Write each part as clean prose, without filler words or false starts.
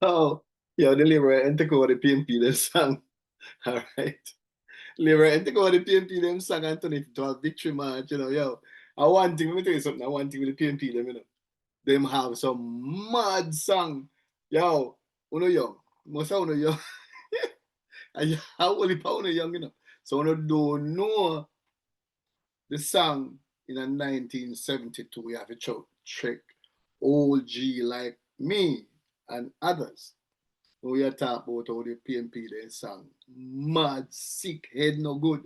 Oh, yo, the Labour and take over the PMP them song. All right. Labour and take over the PMP them song and turn it to a victory march, yo. I one thing, let me tell you something. I one thing with the PMP them. Them have some mad song. Yo, uno young. Most of uno young. And how only pa uno young. So uno don't know the song in a 1972. We have to check old G like me and others. We are talking about how the PMP then sang. Mad, sick, head no good.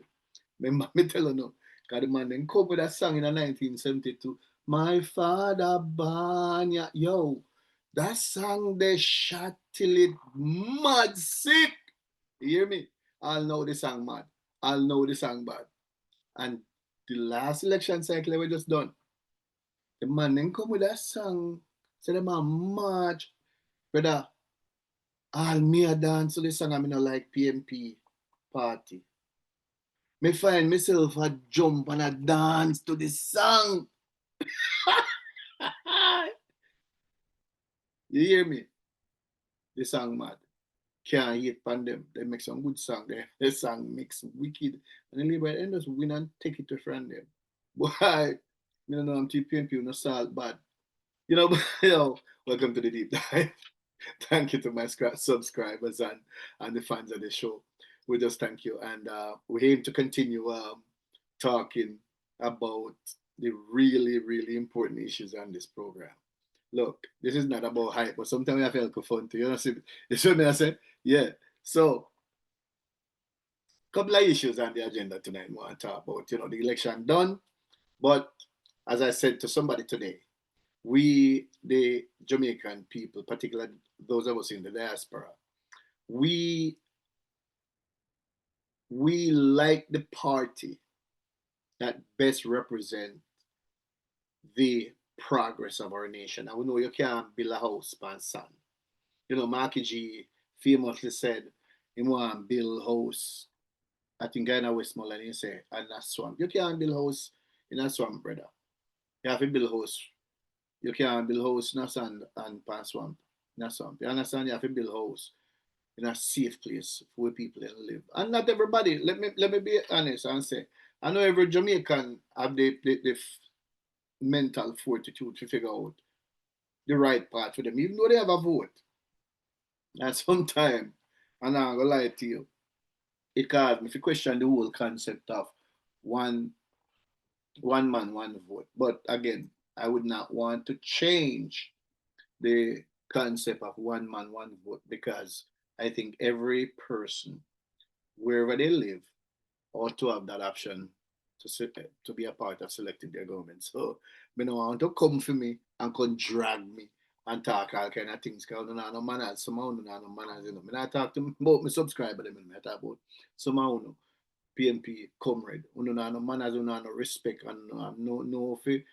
Remember me tell you no. Because the man then come with that song in a 1972. My father Banya. Yo, that song they shot till it mad sick. You hear me? I'll know the song mad. I'll know the song bad. And the last election cycle we just done. The man then come with that song. So the man march. Brother, all me a dance to the song I mean like PMP party. Me find myself a jump and a dance to the song. You hear me? The song mad. Can't hate pan them. They make some good song. The song mix wicked. And then label end just win and take it to friend them. Boy, you know I'm PMP no salt bad. Yo, welcome to the deep dive. Thank you to my subscribers and the fans of the show. We just thank you. And we aim to continue talking about the really, really important issues on this program. Look, this is not about hype, but sometimes we have to have fun too. You know, see, you see what I said? Yeah. So, couple of issues on the agenda tonight we want to talk about. The election done, but as I said to somebody today, we, the Jamaican people, particularly those of us in the diaspora, we we like the party that best represent the progress of our nation. And we know you can't build a house pan sand. Marky G famously said he want to build house. I think I know Westmoreland he say and a swamp. You can't build house in a swamp, brother. You have to build house. You can't build house in a sand and pan swamp. In a swamp. You understand? You have to build house in a safe place for where people live. And not everybody, let me be honest and say, I know every Jamaican have the mental fortitude to figure out the right path for them, even though they have a vote. And sometimes, and I'm gonna lie to you, it caused me to question the whole concept of one one man, one vote. But again, I would not want to change the concept of one man, one vote because I think every person, wherever they live, ought to have that option to be a part of selecting their government. So, me no want to come for me and come drag me and talk all kind of things. Because I don't know no manners. Some of them no manners. Me not talk to about my subscriber. Them, I talk about some of them PNP comrade. You know no manners. You know no respect and no fi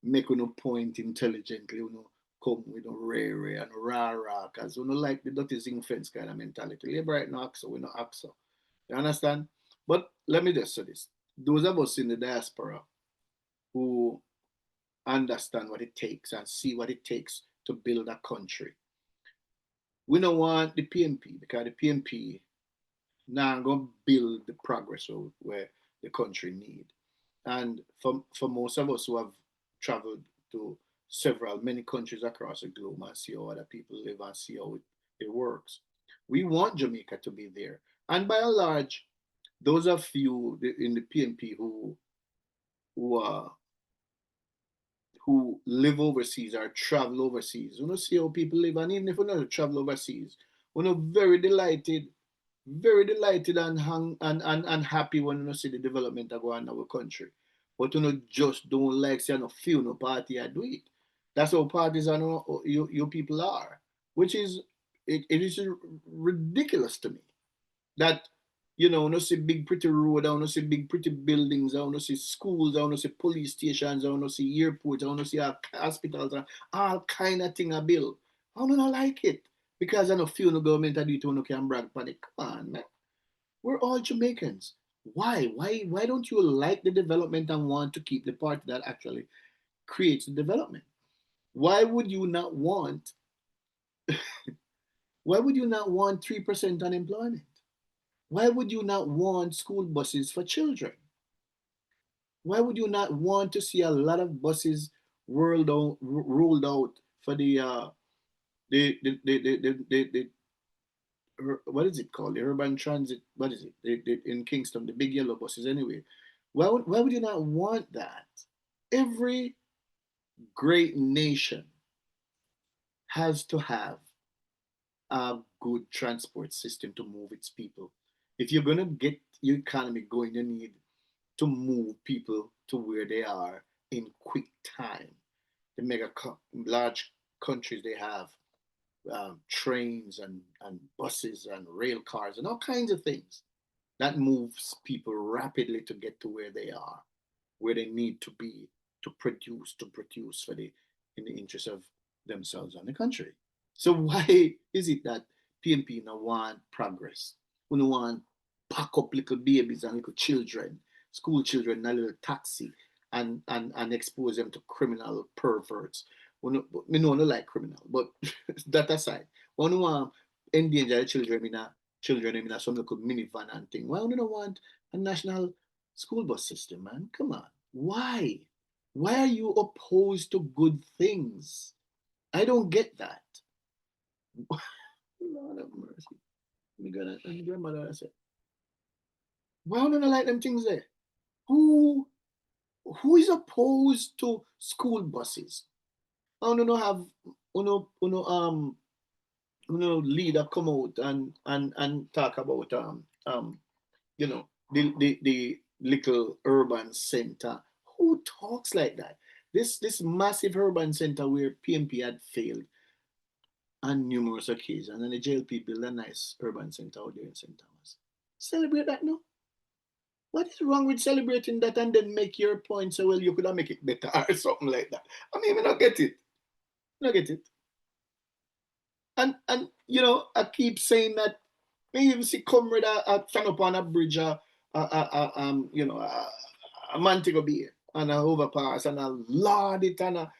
make no point intelligently. Come with no rare and rah rah. Because you know like the dirty zinc fence kind of mentality. Labor right now, so we no act so. You understand? But let me just say this. Those of us in the diaspora who understand what it takes and see what it takes to build a country, we don't want the PNP because the PNP now going to build the progress where the country need. And for most of us who have traveled to many countries across the globe and see how other people live and see how it works, we want Jamaica to be there. And by and large, those of you in the PNP who uh, who live overseas or travel overseas, see how people live, and even if we not travel overseas, we're very delighted and and happy when you see the development that go on in our country. But just don't like say no feel no party I do it. That's how parties are you people are, which is it is ridiculous to me that I want to see big pretty road, I want to see big pretty buildings, I want to see schools, I want to see police stations, I want to see airports, I want to see hospitals, and all kind of thing I build. I don't like it because I don't feel no government I do it when you can brag upon it. Come on, man. We're all Jamaicans. Why? Why don't you like the development and want to keep the party that actually creates the development? Why would you not want Why would you not want 3% unemployment? Why would you not want school buses for children? Why would you not want to see a lot of buses rolled out for the what is it called? The urban transit, what is it? In Kingston, the big yellow buses anyway. Why would you not want that? Every great nation has to have a good transport system to move its people. If you're going to get your economy going, you need to move people to where they are in quick time. The large countries, they have trains and buses and rail cars and all kinds of things that moves people rapidly to get to where they are, where they need to be to produce for the in the interest of themselves and the country. So why is it that PMP now want progress? We don't want pack up little babies and little children, school children in a little taxi and expose them to criminal perverts. We know no like criminal, but that aside, we don't want endanger children in a some little minivan and thing. Why we don't want a national school bus system, man? Come on. Why? Why are you opposed to good things? I don't get that. Lord have mercy. My God, and grandmother said, why don't I like them things there? Who who is opposed to school buses? I don't know have leader come out and talk about the little urban center. Who talks like that? This massive urban center where PMP had failed on numerous occasions, and the JLP built a nice urban center out there in St. Thomas. Celebrate that now. What is wrong with celebrating that and then make your point so well you could have make it better or something like that? I mean, I don't get it. I don't get it. And I keep saying that maybe even see comrade stand up on a bridge a Montego Bay and a overpass and a laud it and a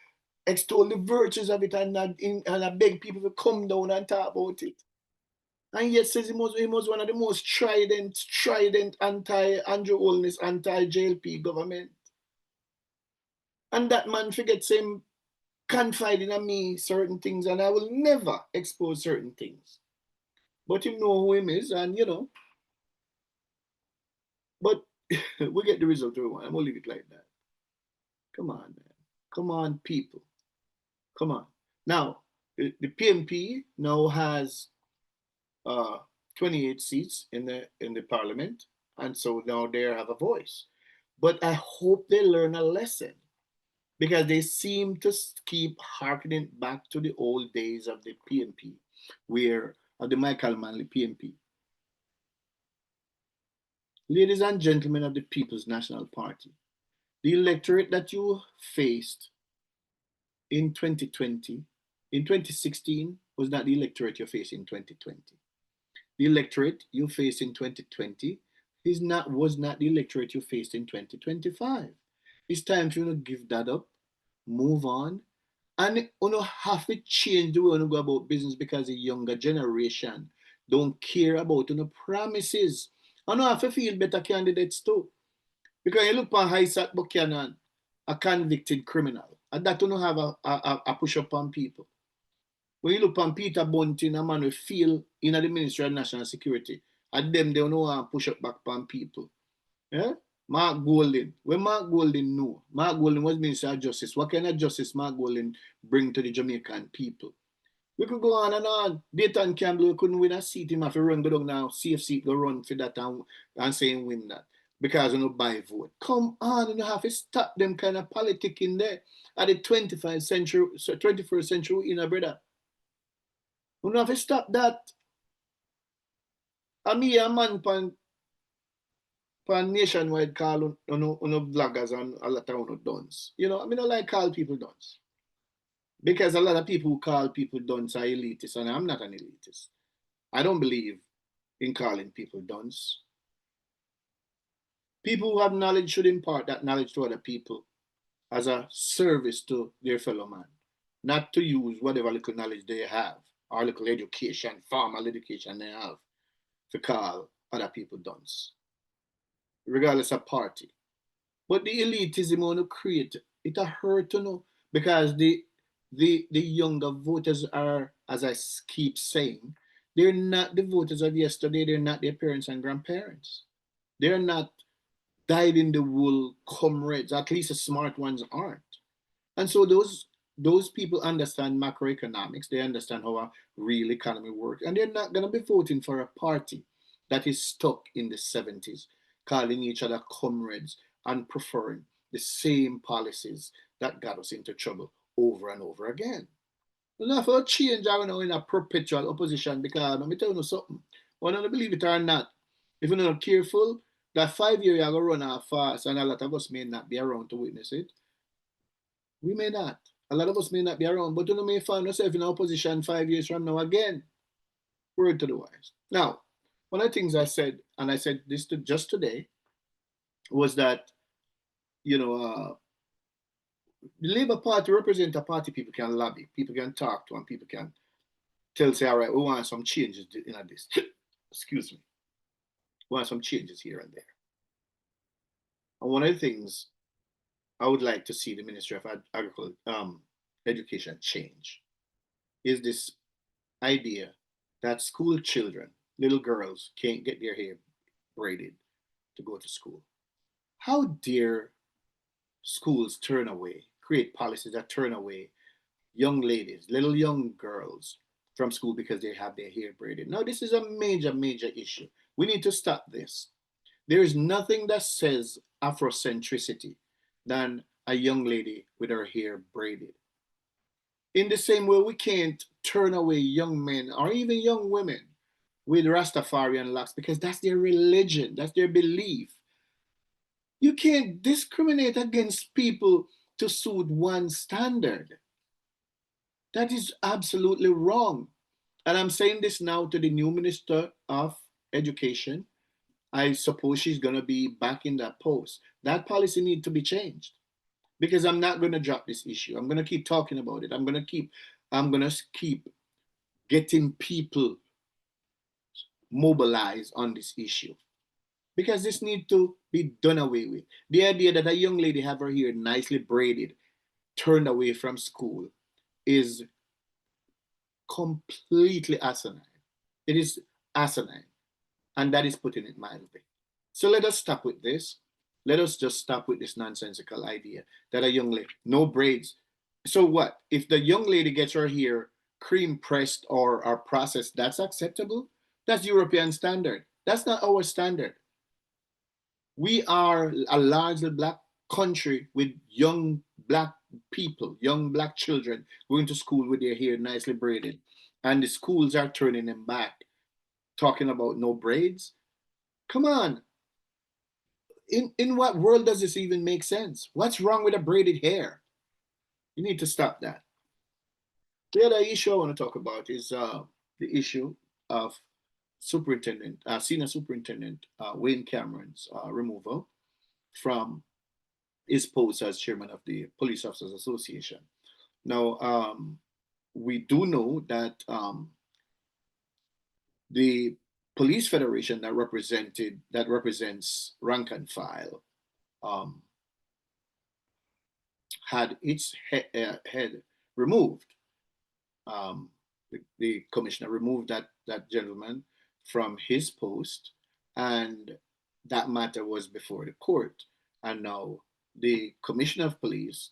extol the virtues of it and I beg people to come down and talk about it. And yet says he was one of the most strident anti-Andrew Holness, anti-JLP government. And that man forgets him confiding in me certain things and I will never expose certain things. But you know who him is and but we get the result we want. I'm gonna leave it like that. Come on, man. Come on, people. Come on. Now, the PMP now has uh, 28 seats in the parliament, and so now they have a voice. But I hope they learn a lesson because they seem to keep harkening back to the old days of the PMP, where of the Michael Manley PMP. Ladies and gentlemen of the People's National Party, the electorate that you faced in 2020, in 2016, was not the electorate you faced in 2020. The electorate you faced in 2020 was not the electorate you faced in 2025. It's time for you to give that up, move on, and you have to change the way you go about business because the younger generation don't care about promises. And you have to feel better candidates too. Because you look on Haisat Buchanan, a convicted criminal, and that don't have a push up on people. When you look on Peter Bunting, a man who feel in the Ministry of National Security, and them they don't want to push up back on people. Yeah? Mark Golding. When Mark Golding knew, Mark Golding was Minister of Justice. What kind of justice Mark Golding bring to the Jamaican people? We could go on and on. Dayton Campbell couldn't win a seat. Him have to run, go down now, safe seat, go run for that and say win that. Because you know buy vote. Come on, you have to stop them kind of politic in there at the 21st century in a brother. You have to stop that. I mean a man pan nationwide call on vloggers and a lot of dons. I mean I like call people dons. Because a lot of people who call people dunce are elitists, and I'm not an elitist. I don't believe in calling people dunce. People who have knowledge should impart that knowledge to other people as a service to their fellow man, not to use whatever little knowledge they have our little education, formal education they have to call other people dunce, regardless of party. But the elitism want to create it a hurt to know because the younger voters are, as I keep saying, they're not the voters of yesterday. They're not their parents and grandparents. They're not dyed in the wool comrades. At least the smart ones aren't. And so those people understand macroeconomics. They understand how a real economy works, and they're not going to be voting for a party that is stuck in the 70s, calling each other comrades and preferring the same policies that got us into trouble over and over again. Enough for change are now in a perpetual opposition because let me tell you something. One of believe it or not, if you're not careful, that 5 year you're gonna run out fast and a lot of us may not be around to witness it. We may not. A lot of us may not be around, but you may find yourself in opposition 5 years from now again. Word to the wise. Now, one of the things I said, and I said this just today, was that, you know, the Labour Party represent a party people can lobby, people can talk to, and people can tell, say, all right, we want some changes in this. Excuse me. We want some changes here and there. And one of the things I would like to see the Ministry of Agriculture, Education change is this idea that school children, little girls, can't get their hair braided to go to school. How dare schools turn away, create policies that turn away young ladies, little young girls from school because they have their hair braided? Now, this is a major, major issue. We need to stop this. There is nothing that says Afrocentricity than a young lady with her hair braided. In the same way, we can't turn away young men or even young women with Rastafarian locks because that's their religion, that's their belief. You can't discriminate against people to suit one standard. That is absolutely wrong. And I'm saying this now to the new Minister of Education. I suppose she's going to be back in that post. That policy needs to be changed because I'm not going to drop this issue. I'm going to keep talking about it. I'm going to keep getting people mobilized on this issue because this needs to be done away with. The idea that a young lady have her hair nicely braided, turned away from school, is completely asinine. It is asinine, and that is putting it mildly. So let us stop with this. Let us just stop with this nonsensical idea that a young lady, no braids. So what? If the young lady gets her hair cream pressed or processed, that's acceptable? That's European standard. That's not our standard. We are a largely black country with young black people, young black children going to school with their hair nicely braided. And the schools are turning them back, talking about no braids. Come on. In what world does this even make sense? What's wrong with a braided hair? You need to stop that. The other issue I want to talk about is the issue of senior superintendent Wayne Cameron's removal from his post as chairman of the Police Officers Association. Now, we do know that the police federation that represents rank and file um, had its head removed. The commissioner removed that gentleman from his post, and that matter was before the court. And now the commissioner of police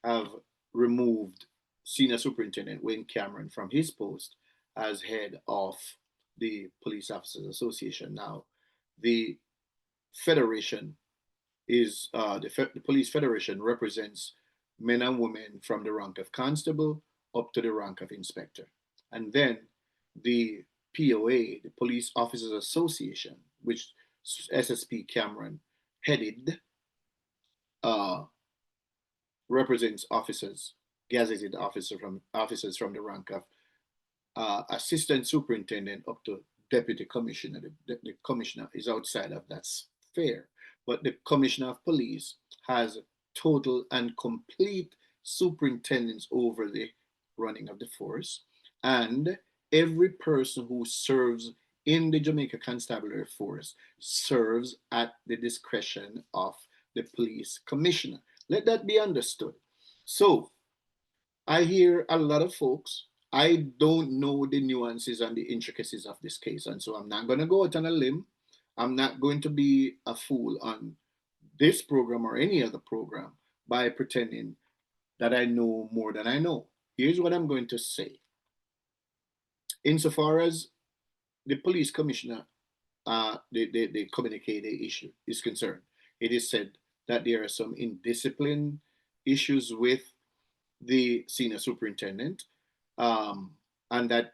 have removed Senior Superintendent Wayne Cameron from his post as head of the Police Officers Association. Now, the federation the police federation represents men and women from the rank of constable up to the rank of inspector, and then the POA, the Police Officers Association, which SSP Cameron headed, uh, represents gazetted officers from the rank of assistant superintendent up to deputy commissioner. The commissioner is outside of that sphere, but the commissioner of police has total and complete superintendence over the running of the force. and every person who serves in the Jamaica Constabulary Force serves at the discretion of the police commissioner. Let that be understood. So I hear a lot of folks. I don't know the nuances and the intricacies of this case, and so I'm not going to go out on a limb. I'm not going to be a fool on this program or any other program by pretending that I know more than I know. Here's what I'm going to say. Insofar as the police commissioner, the communique issue is concerned, it is said that there are some indiscipline issues with the senior superintendent, and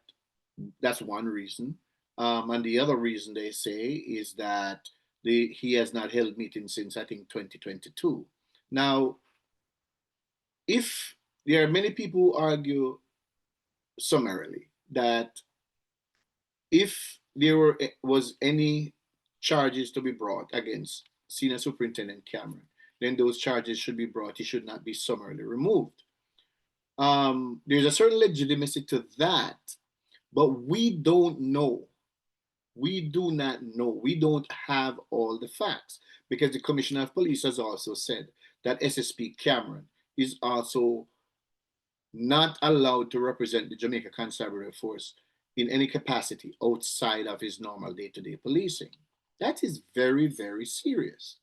that's one reason. And the other reason they say is that he has not held meetings since I think 2022. Now, if there are many people who argue summarily that if was any charges to be brought against Senior Superintendent Cameron, then those charges should be brought. He should not be summarily removed. There's a certain legitimacy to that, but we don't know. We do not know. We don't have all the facts because the Commissioner of Police has also said that SSP Cameron is also not allowed to represent the Jamaica Constabulary Force in any capacity outside of his normal day-to-day policing. That is very, very serious.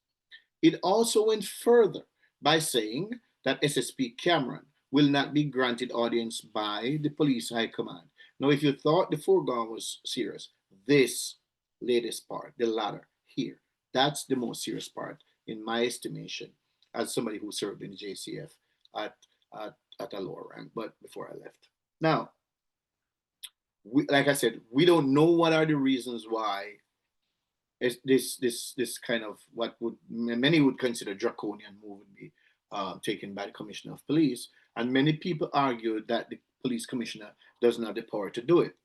It also went further by saying that SSP Cameron will not be granted audience by the police high command. Now, if you thought the foregone was serious, this latest part, the latter here, that's the most serious part in my estimation as somebody who served in the JCF at, at, at a lower rank, but before I left. Now, like I said, we don't know what are the reasons why this kind of what would many would consider draconian move would be taken by the Commissioner of Police, and many people argue that the police commissioner doesn't have the power to do it.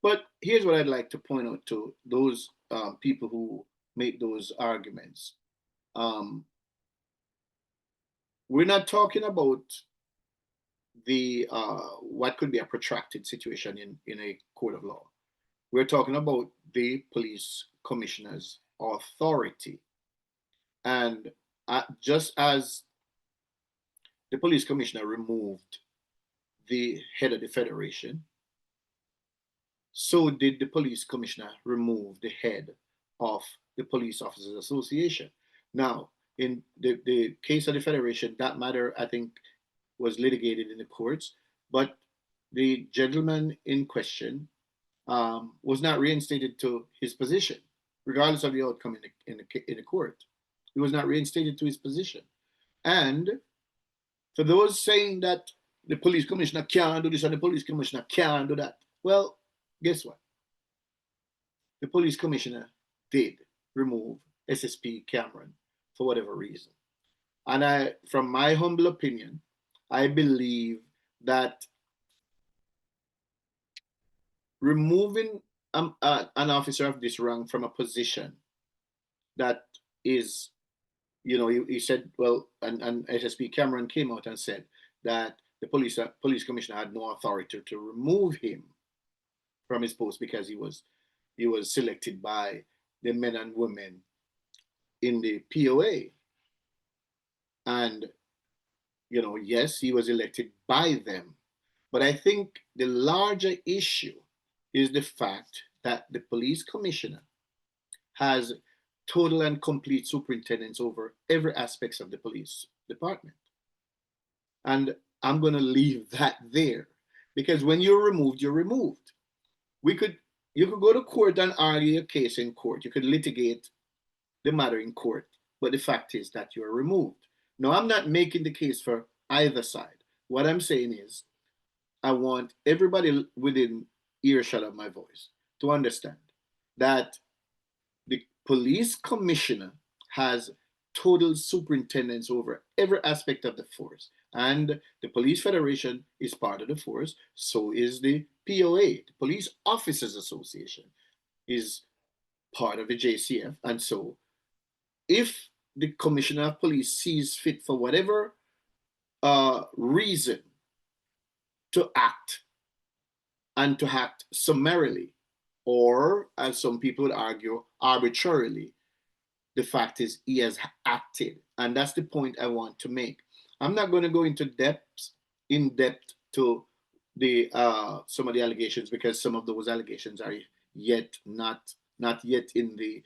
But here's what I'd like to point out to those people who make those arguments. We're not talking about the what could be a protracted situation in a court of law. We're talking about the police commissioner's authority. And just as the police commissioner removed the head of the federation, so did the police commissioner remove the head of the Police Officers Association. Now, in the case of the federation, that matter, I think, was litigated in the courts, but the gentleman in question was not reinstated to his position, regardless of the outcome in the court. He was not reinstated to his position. And for those saying that the police commissioner can't do this and the police commissioner can't do that, well, guess what? The police commissioner did remove SSP Cameron for whatever reason. And from my humble opinion, I believe that removing an officer of this rank from a position that is, he said, well, and SSP Cameron came out and said that the police commissioner had no authority to remove him from his post because he was selected by the men and women in the POA. And, yes, he was elected by them. But I think the larger issue is the fact that the police commissioner has total and complete superintendence over every aspect of the police department. And I'm going to leave that there because when you're removed, you're removed. You could go to court and argue a case in court. You could litigate the matter in court. But the fact is that you're removed. Now, I'm not making the case for either side. What I'm saying is I want everybody within earshot of my voice to understand that the police commissioner has total superintendence over every aspect of the force. And the police federation is part of the force. So is the POA, the Police Officers Association, is part of the JCF. And so if the commissioner of police sees fit for whatever reason to act and to act summarily, or as some people would argue, arbitrarily. The fact is, he has acted, and that's the point I want to make. I'm not going to go into in depth to the some of the allegations, because some of those allegations are yet not yet in the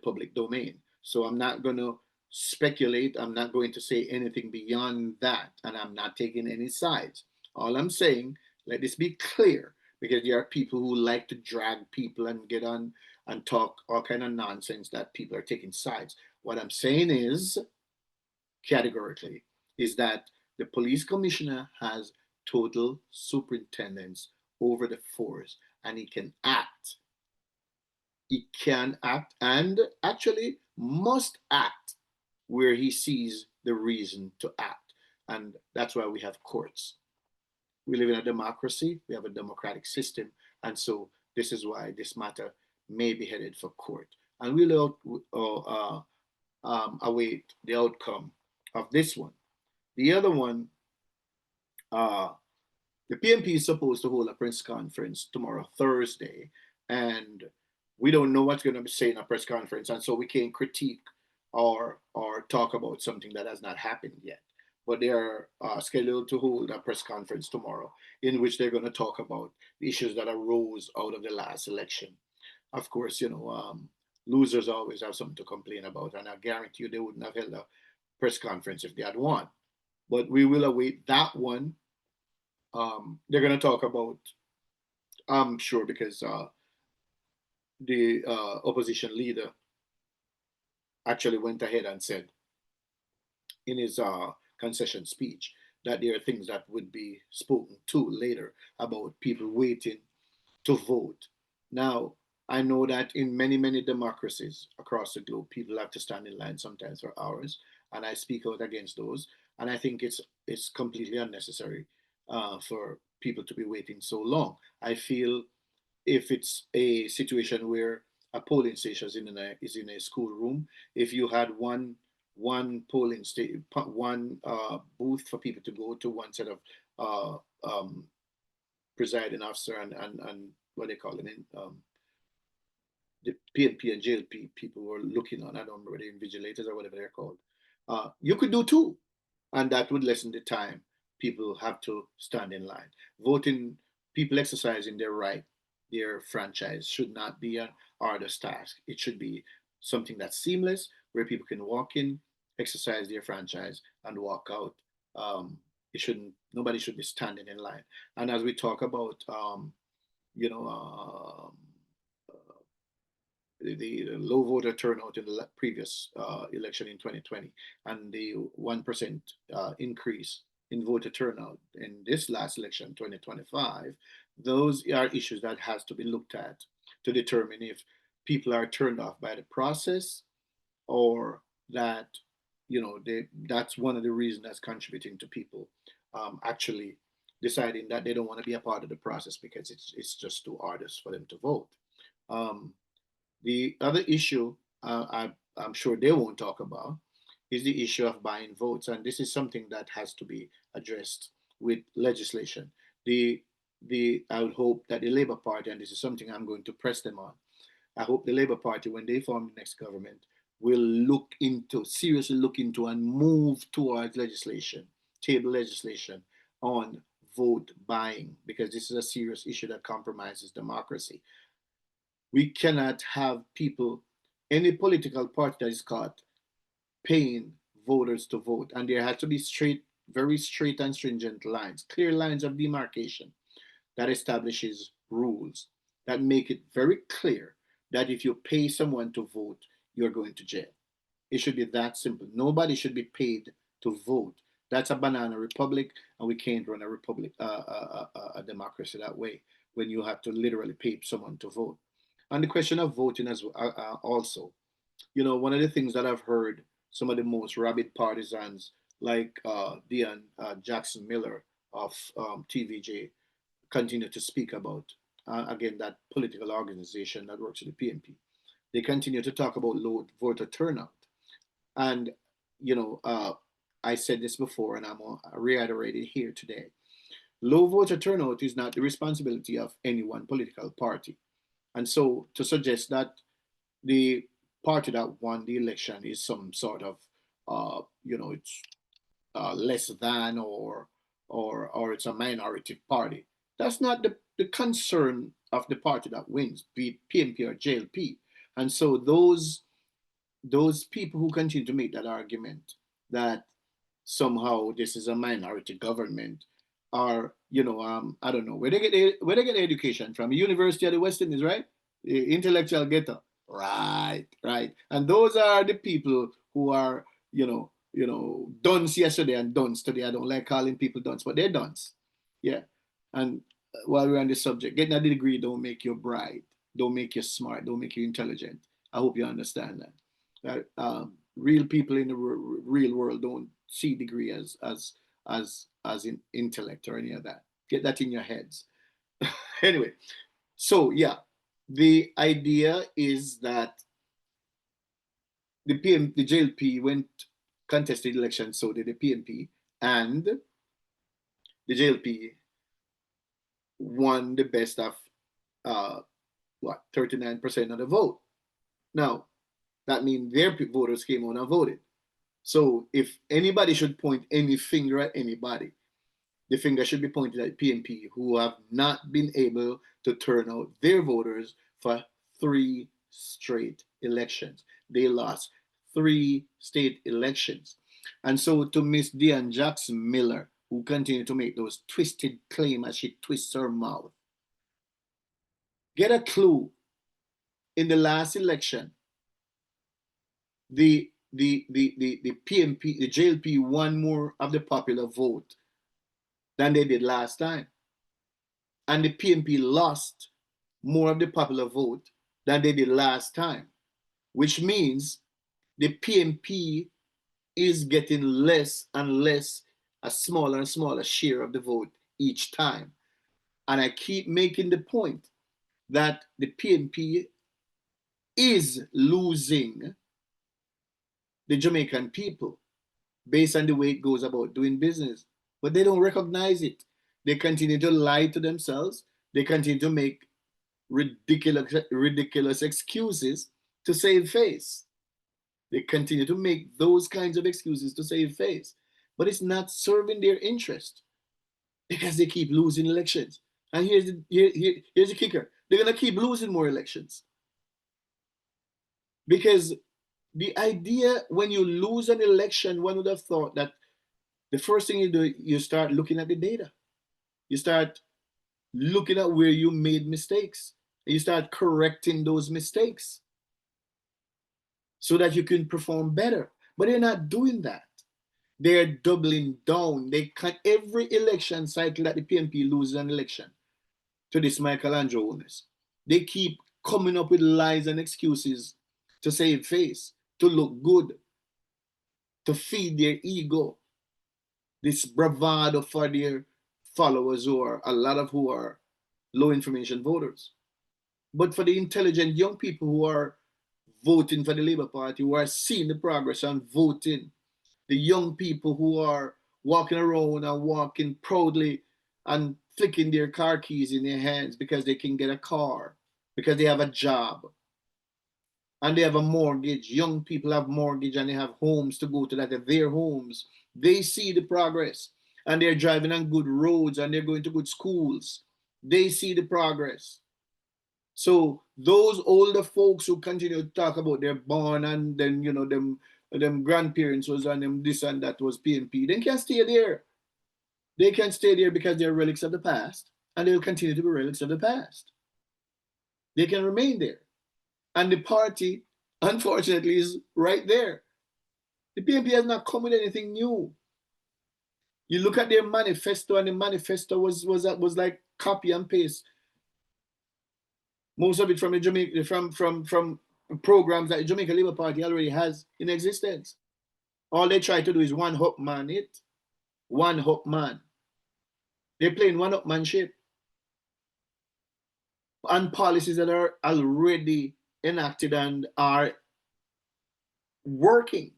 public domain. So I'm not going to speculate. I'm not going to say anything beyond that, and I'm not taking any sides. All I'm saying, let this be clear, because there are people who like to drag people and get on and talk all kind of nonsense that people are taking sides. What I'm saying is, categorically, is that the police commissioner has total superintendence over the force, and he can act. He can act, and actually must act where he sees the reason to act. And that's why we have courts. We live in a democracy, we have a democratic system, and so this is why this matter may be headed for court. And we'll await the outcome of this one. The other one, uh, the PNP is supposed to hold a press conference tomorrow, Thursday, and we don't know what's going to be said in a press conference, and so we can't critique or talk about something that has not happened yet. But they are scheduled to hold a press conference tomorrow, in which they're going to talk about the issues that arose out of the last election. Of course, losers always have something to complain about, and I guarantee you they wouldn't have held a press conference if they had won. But we will await that one. They're going to talk about, I'm sure, because the opposition leader actually went ahead and said in his concession speech that there are things that would be spoken to later about people waiting to vote. Now, I know that in many democracies across the globe, people have to stand in line sometimes for hours, and I speak out against those. And I think it's completely unnecessary for people to be waiting so long. I feel if it's a situation where a polling station is in a schoolroom, if you had one polling station, one booth for people to go to, one set of uh, um, presiding officer and what they call it, the PNP and JLP people were looking on. I don't remember the invigilators or whatever they're called. You could do two, and that would lessen the time people have to stand in line. Voting, people exercising their right, their franchise should not be an arduous task. It should be something that's seamless, where people can walk in, exercise their franchise, and walk out. It shouldn't. Nobody should be standing in line. And as we talk about, you know, the low voter turnout in the previous election in 2020 and the 1% increase in voter turnout in this last election 2025, those are issues that has to be looked at to determine if people are turned off by the process, or that that's one of the reasons that's contributing to people actually deciding that they don't want to be a part of the process because it's just too arduous for them to vote. um, the other issue I'm sure they won't talk about is the issue of buying votes, and this is something that has to be addressed with legislation. The I would hope that the Labour Party, and this is something I'm going to press them on, I hope the Labour Party, when they form the next government, will seriously look into and move towards legislation, table legislation on vote buying, because this is a serious issue that compromises democracy. We cannot have people, any political party that is caught paying voters to vote. And there has to be very straight and stringent lines, clear lines of demarcation that establishes rules that make it very clear that if you pay someone to vote, you're going to jail. It should be that simple. Nobody should be paid to vote. That's a banana republic, and we can't run a republic, a democracy that way, when you have to literally pay someone to vote. And the question of voting as also, one of the things that I've heard some of the most rabid partisans like Dion Jackson Miller of TVJ continue to speak about, again, that political organization that works with the PNP. They continue to talk about low voter turnout. And, you know, uh, I said this before and I'm going to reiterate it here today. Low voter turnout is not the responsibility of any one political party. And so to suggest that the party that won the election is some sort of, it's less than, or it's a minority party. That's not the concern of the party that wins, be it PNP or JLP. And so those people who continue to make that argument that somehow this is a minority government are, I don't know where they get education from. University of the West Indies, right? The intellectual ghetto, right. And those are the people who are, dunce yesterday and dunce today. I don't like calling people dunce, but they're dunce. Yeah. And while we're on this subject, getting a degree don't make you bright, don't make you smart, don't make you intelligent. I hope you understand that. Real people in the real world don't see degree as in intellect or any of that. Get that in your heads. Anyway, so yeah, the idea is that the JLP went contested election, so did the PNP, and the JLP won the best of 39% of the vote. Now, that means their voters came on and voted. So if anybody should point any finger at anybody, the finger should be pointed at PNP, who have not been able to turn out their voters for 3 straight elections. They lost 3 state elections. And so to Miss Diane Jackson Miller, who continued to make those twisted claims as she twists her mouth, get a clue. In the last election, the PNP, the JLP won more of the popular vote than they did last time. And the PNP lost more of the popular vote than they did last time, which means the PNP is getting less and less, a smaller and smaller share of the vote each time. And I keep making the point that the PNP is losing the Jamaican people based on the way it goes about doing business. But they don't recognize it. They continue to lie to themselves. They continue to make ridiculous excuses to save face. They continue to make those kinds of excuses to save face. But it's not serving their interest because they keep losing elections. And here's the kicker. They're going to keep losing more elections. Because the idea, when you lose an election, one would have thought that the first thing you do, you start looking at the data. You start looking at where you made mistakes. And you start correcting those mistakes so that you can perform better. But they're not doing that. They're doubling down. They cut every election cycle that the PNP loses an election to this Michelangelo's. They keep coming up with lies and excuses to save face, to look good, to feed their ego, this bravado for their followers, who are a lot of who are low information voters. But for the intelligent young people who are voting for the Labour Party, who are seeing the progress and voting, the young people who are walking around and walking proudly and flicking their car keys in their hands because they can get a car, because they have a job, and they have a mortgage. Young people have mortgage and they have homes to go to that are their homes. They see the progress and they're driving on good roads and they're going to good schools. They see the progress. So those older folks who continue to talk about their born and then, them grandparents was on them this and that was PNP, they can't stay there. They can't stay there because they're relics of the past, and they'll continue to be relics of the past. They can remain there. And the party, unfortunately, is right there. The PNP has not come with anything new. You look at their manifesto, and the manifesto was like copy and paste. Most of it from the Jamaica, from programs that the Jamaica Labour Party already has in existence. All they try to do is one up man it, one up man. They're playing one upmanship and policies that are already enacted and are working.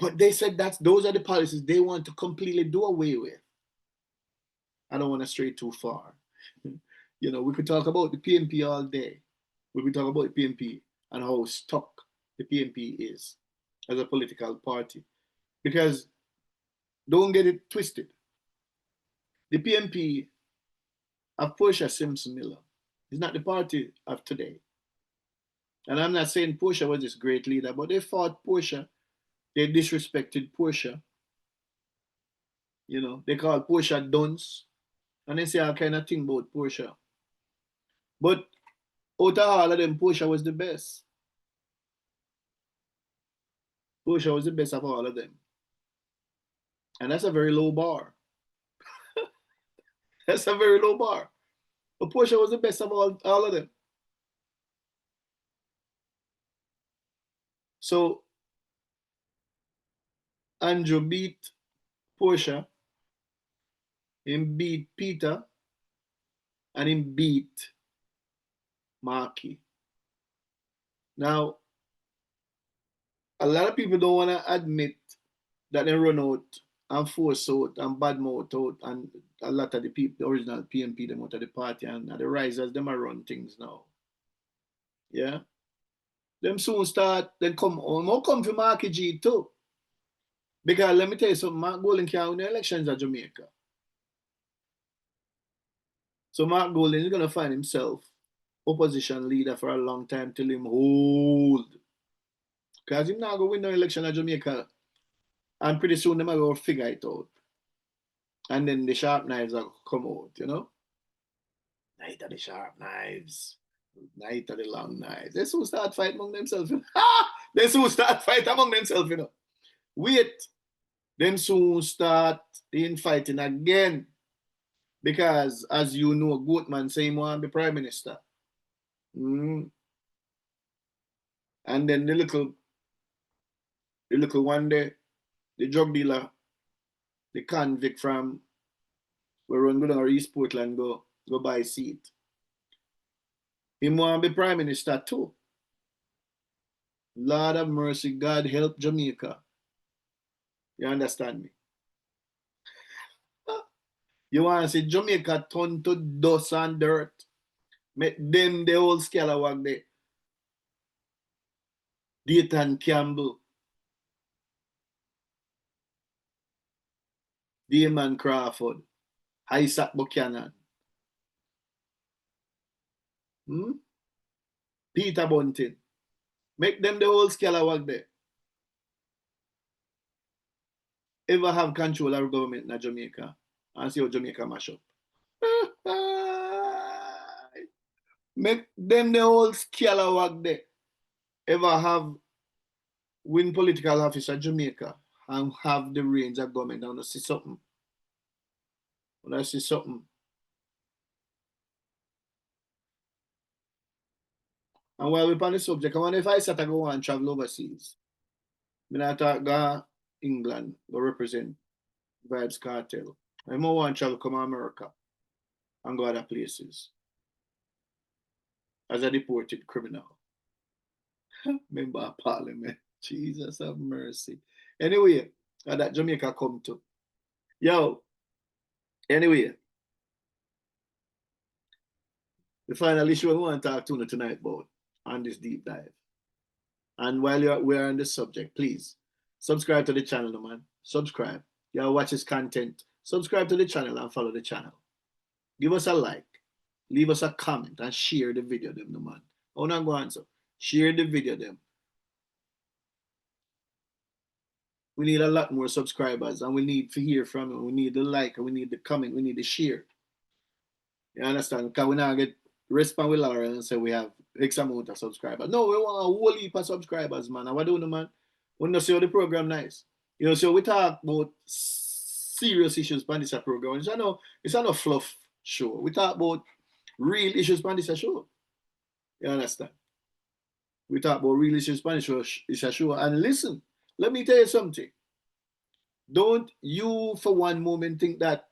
But they said those are the policies they want to completely do away with. I don't want to stray too far. We could talk about the PNP all day. We could talk about the PNP and how stuck the PNP is as a political party. Because don't get it twisted. The PNP of Portia Simpson Miller is not the party of today. And I'm not saying Portia was this great leader, but they fought Portia. They disrespected Portia. They called Portia dunce. And they say all kind of thing about Portia. But out of all of them, Portia was the best. Portia was the best of all of them. And that's a very low bar. That's a very low bar. But Portia was the best of all of them. So Andrew beat Portia, him beat Peter, and him beat Markey. Now, a lot of people don't want to admit that they run out and force out and badmouth out, and a lot of the people, the original PNP, them out of the party, and the risers, them are run things now. Yeah? Them soon start, then come on. More come for Marky G too. Because let me tell you something, Mark Golding can't win the elections at Jamaica. So Mark Golding is going to find himself opposition leader for a long time till him hold. Because he's not going to win the election at Jamaica. And pretty soon they're going to figure it out. And then the sharp knives are come out, Night of the sharp knives. Night of the long knives. They soon start fight among themselves. They soon start fight among themselves, Wait. Them soon start infighting again. Because, as you know, Goatman say he want to be prime minister. And then the little one day, the drug dealer, the convict from where run go down to East Portland go buy a seat. He want to be prime minister too. Lord of mercy, God help Jamaica. You understand me? You want to see Jamaica turn to dust and dirt? Make them the whole scalawag there. Dayton Campbell. Damon Crawford. Isaac Buchanan. Peter Bunting. Make them the whole scalawag there. Ever have control of government in Jamaica and see how Jamaica mash up. Make them the whole scalawag there. Ever have win political office at Jamaica and have the reins of government and see something. When I see something. And while we're on the subject, I wonder if I start to go and travel overseas. I thought go England go represent Vibes Cartel. I more want to travel come to America and go other places as a deported criminal. Member of Parliament. Jesus have mercy. Anyway, that Jamaica come to. Yo, anyway, the final issue I want to talk to you tonight about on this deep dive. And while we're on this subject, please subscribe to the channel, no man. Subscribe. You watch this content. Subscribe to the channel and follow the channel. Give us a like. Leave us a comment and share the video, them, no man. Oh, not go answer. Share the video, them. We need a lot more subscribers and we need to hear from you. We need the like, and we need the comment, we need the share. You understand? Because we now get respond with Laura and say we have X amount of subscribers. No, we want a whole heap of subscribers, man. And what do you know, man? We don't see how the program nice. So we talk about serious issues on this program. It's not a fluff show. We talk about real issues on this show. You understand? We talk about real issues on this show. And listen, let me tell you something. Don't you for one moment think that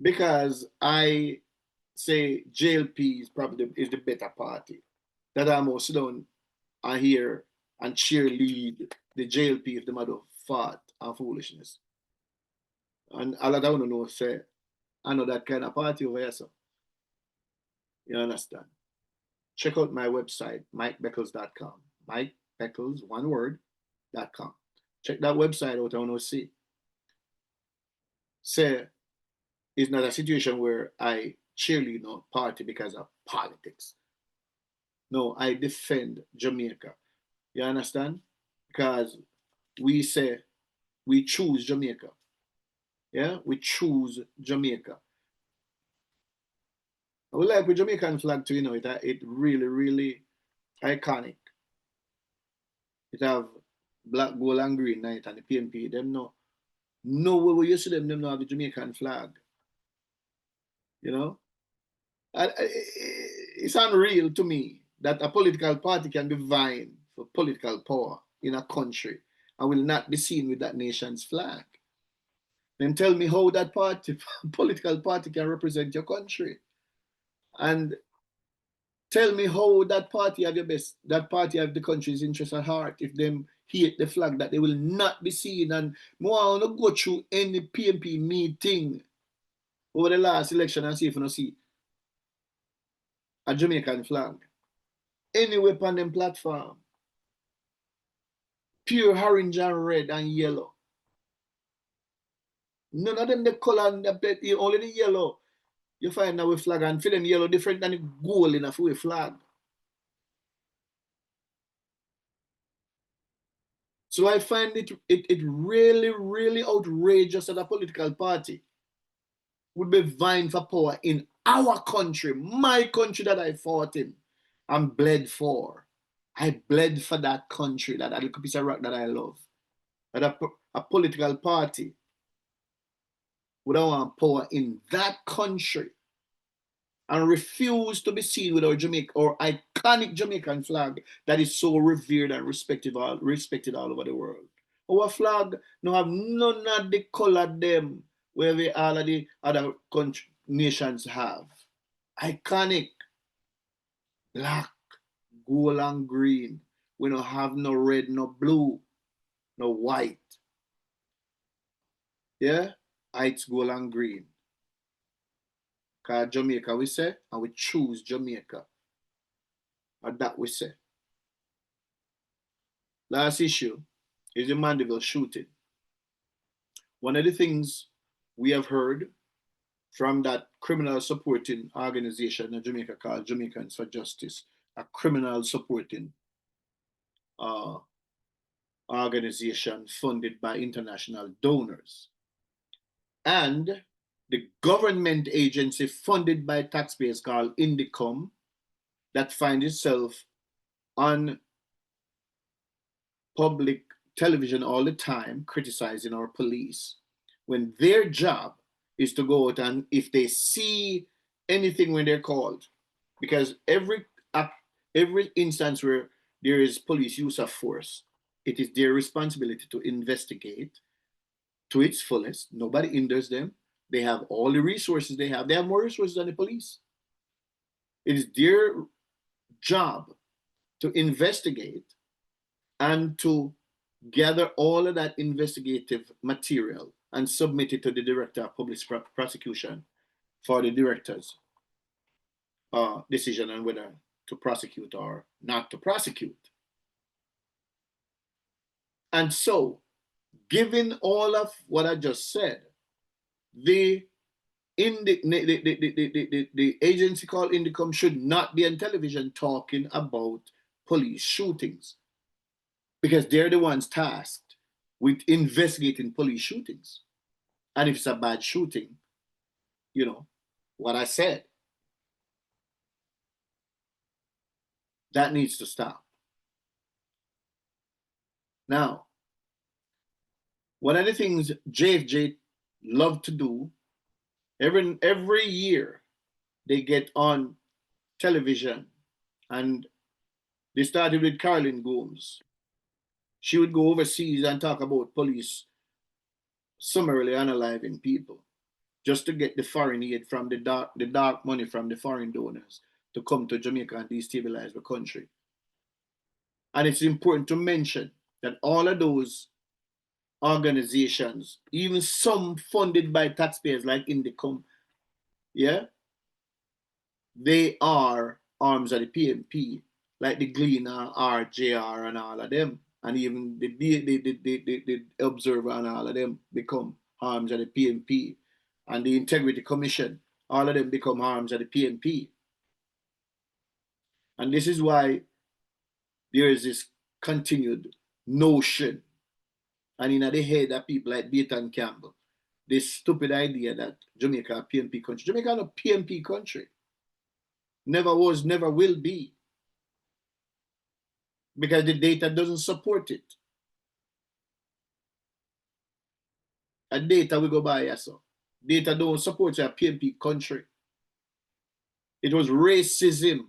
because I say JLP is the better party, that I'm going to sit down and hear and cheerlead the JLP if them had fought and foolishness. And all that I want to know say, I know that kind of party over here, so you understand. Check out my website, mikebeckles.com. Mike Beckles, one word.com. Check that website out, I want to see. Say, it's not a situation where I cheerlead no party because of politics. No, I defend Jamaica. You understand? Because we say we choose Jamaica. Yeah, we choose Jamaica. I would like with Jamaican flag too, it really, really iconic. It have black, gold, and green night and the PNP. Them no way we used to them no have the Jamaican flag. You know? It's unreal to me that a political party can be vying for political power in a country and will not be seen with that nation's flag. Then tell me how that party, political party, can represent your country. And tell me how that party have that party have the country's interest at heart if them hate the flag that they will not be seen. And more I want to go through any PNP meeting over the last election and see if you see a Jamaican flag. Anywhere on them platform. Pure orange and red and yellow. None of them the color and only the yellow. You find our flag and for them yellow different than the gold in a full flag. So I find it really, really outrageous that a political party would be vying for power in our country, my country that I fought in and bled for. I bled for that country, that little piece of rock that I love. That a political party would want power in that country and refuse to be seen with our iconic Jamaican flag that is so revered and respected all over the world. Our flag no have none of the color them where all of the other nations have. Iconic, black, gold and green. We don't have no red, no blue, no white. Yeah? It's gold and green. Because Jamaica we say, and we choose Jamaica. And that we say. Last issue is the Mandeville shooting. One of the things we have heard from that criminal supporting organization in Jamaica called Jamaicans for Justice, a criminal supporting organization funded by international donors, and the government agency funded by taxpayers called Indicom that finds itself on public television all the time criticizing our police when their job is to go out and if they see anything when they're called, because every instance where there is police use of force, it is their responsibility to investigate to its fullest. Nobody hinders them. They have all the resources they have. They have more resources than the police. It is their job to investigate and to gather all of that investigative material and submit it to the director of public prosecution for the director's decision on whether to prosecute or not to prosecute. And so, given all of what I just said, the agency called Indicom should not be on television talking about police shootings, because they're the ones tasked with investigating police shootings. And if it's a bad shooting, what I said, that needs to stop. Now, one of the things JFJ love to do, every year they get on television, and they started with Caroline Gomes. She would go overseas and talk about police summarily unaliving people just to get the foreign aid from the dark money from the foreign donors to come to Jamaica and destabilize the country. And it's important to mention that all of those organizations, even some funded by taxpayers like Indicom, yeah, they are arms of the PMP, like the Gleaner, RJR, and all of them. And even the Observer and all of them become arms of the PMP. And the Integrity Commission, all of them become arms of the PMP. And this is why there is this continued notion, and in the head of people like Baton Campbell, this stupid idea that Jamaica a PMP country. Jamaica not a PMP country. Never was, never will be. Because the data doesn't support it. A data we go by, yes, sir. Data don't support a PMP country. It was racism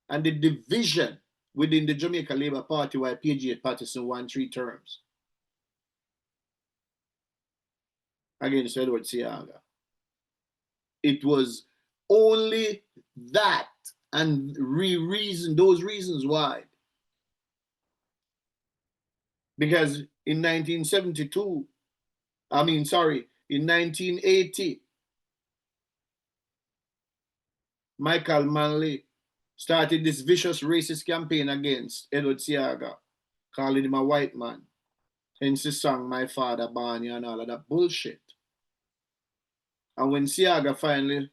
and the division within the Jamaica Labour Party while PG Patterson won 3 terms against Edward Seaga. It was only that and those reasons why. Because in 1972, in 1980, Michael Manley started this vicious racist campaign against Edward Seaga, calling him a white man. Hence the song My Father Barney and all of that bullshit. And when Seaga finally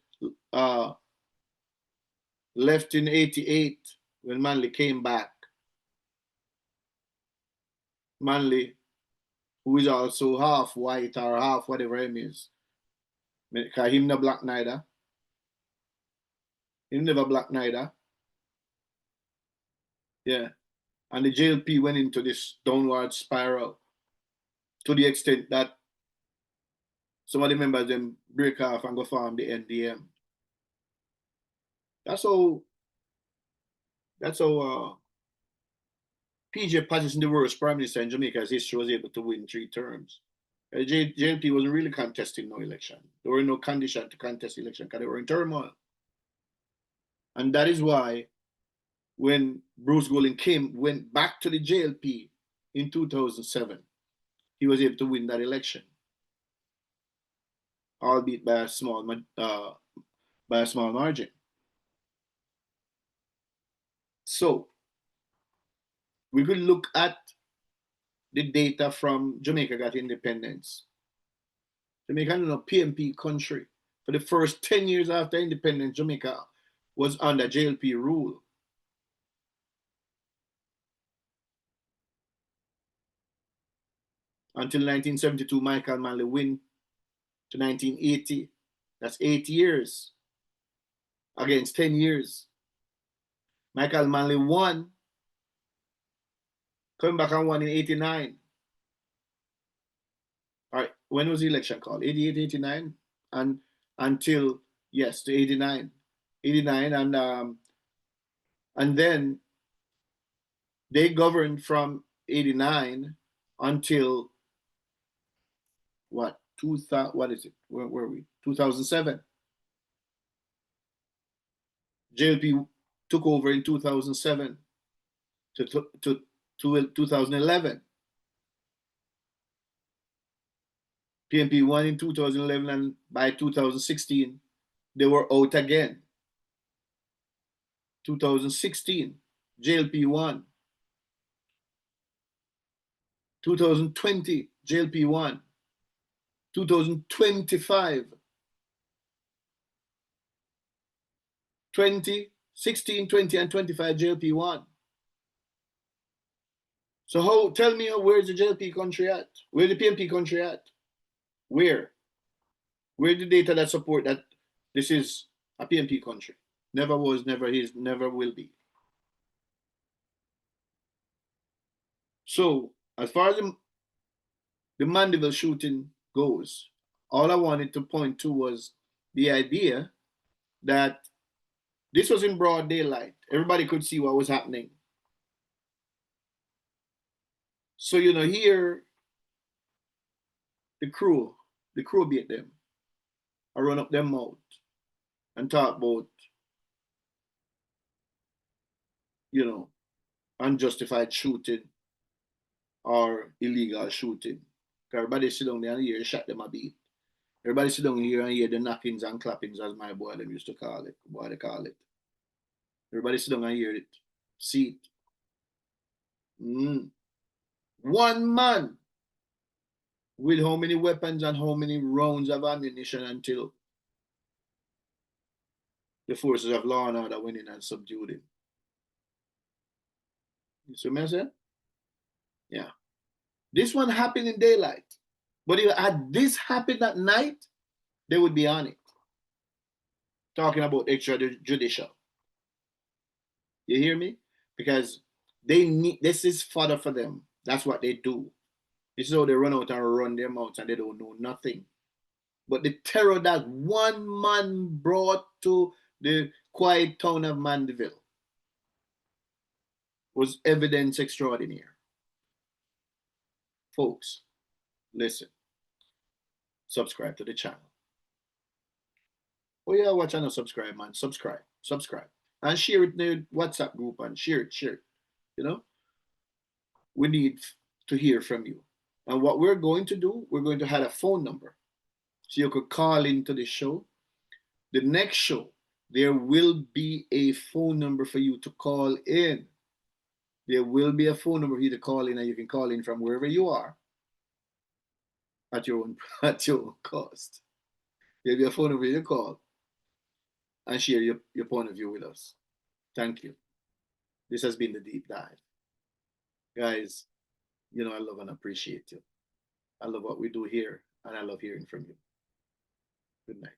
left in 88, when Manley came back, Manley, who is also half white or half whatever him is, because him no black neither. Him never black neither. Yeah. And the JLP went into this downward spiral to the extent that some of the members them break off and go form the NDM. That's how PJ Patterson, the worst prime minister in Jamaica's history, was able to win 3 terms. JLP wasn't really contesting no election. There were no condition to contest election because they were in turmoil. And that is why when Bruce Golding went back to the JLP in 2007, he was able to win that election, albeit by a small margin. So we could look at the data from Jamaica got independence. Jamaica is a PMP country. For the first 10 years after independence, Jamaica was under JLP rule. Until 1972, Michael Manley win to 1980. That's 8 years against 10 years. Michael Manley won, coming back and won in 89. All right, when was the election called? 88, 89? And until, yes, to 89. 89, and then they governed from 89 until what? 2000, what is it? Where were we? 2007. JLP took over in 2007 to 2011. PMP won in 2011, and by 2016, they were out again. 2016, JLP won. 2020, JLP won. 2025, 20, 16, 20, and 25, JLP won. So tell me, where's the JLP country at? Where's the PMP country at? Where? Where's the data that support that this is a PMP country? Never was, never is, never will be. So as far as the Mandeville shooting goes, all I wanted to point to was the idea that this was in broad daylight. Everybody could see what was happening. So, here the crew beat them. I run up their mouth and talk about, unjustified shooting or illegal shooting. Everybody sit down there and hear shot them a beat. Everybody sit down here and hear the knockings and clappings, as my boy them used to call it. Boy, they call it. Everybody sit down and hear it. See it. Mm. One man with how many weapons and how many rounds of ammunition until the forces of law and order went in and subdued him. You see what I'm saying? Yeah. This one happened in daylight. But if had this happened at night, they would be on it. Talking about extrajudicial. You hear me? Because they need this is fodder for them. That's what they do. This is how they run out and run their mouths and they don't know nothing. But the terror that one man brought to the quiet town of Mandeville was evidence extraordinary. Folks, listen, subscribe to the channel. Oh yeah, watch and not subscribe, man. Subscribe. And share it in the WhatsApp group and share it. You know, we need to hear from you. And what we're going to do, we're going to have a phone number. So you could call into the show. The next show, there will be a phone number for you to call in. There will be a phone number for you to call in, and you can call in from wherever you are at your own at your own cost. There'll be a phone number you call and share your point of view with us. Thank you. This has been the deep dive. Guys, you know I love and appreciate you. I love what we do here, and I love hearing from you. Good night.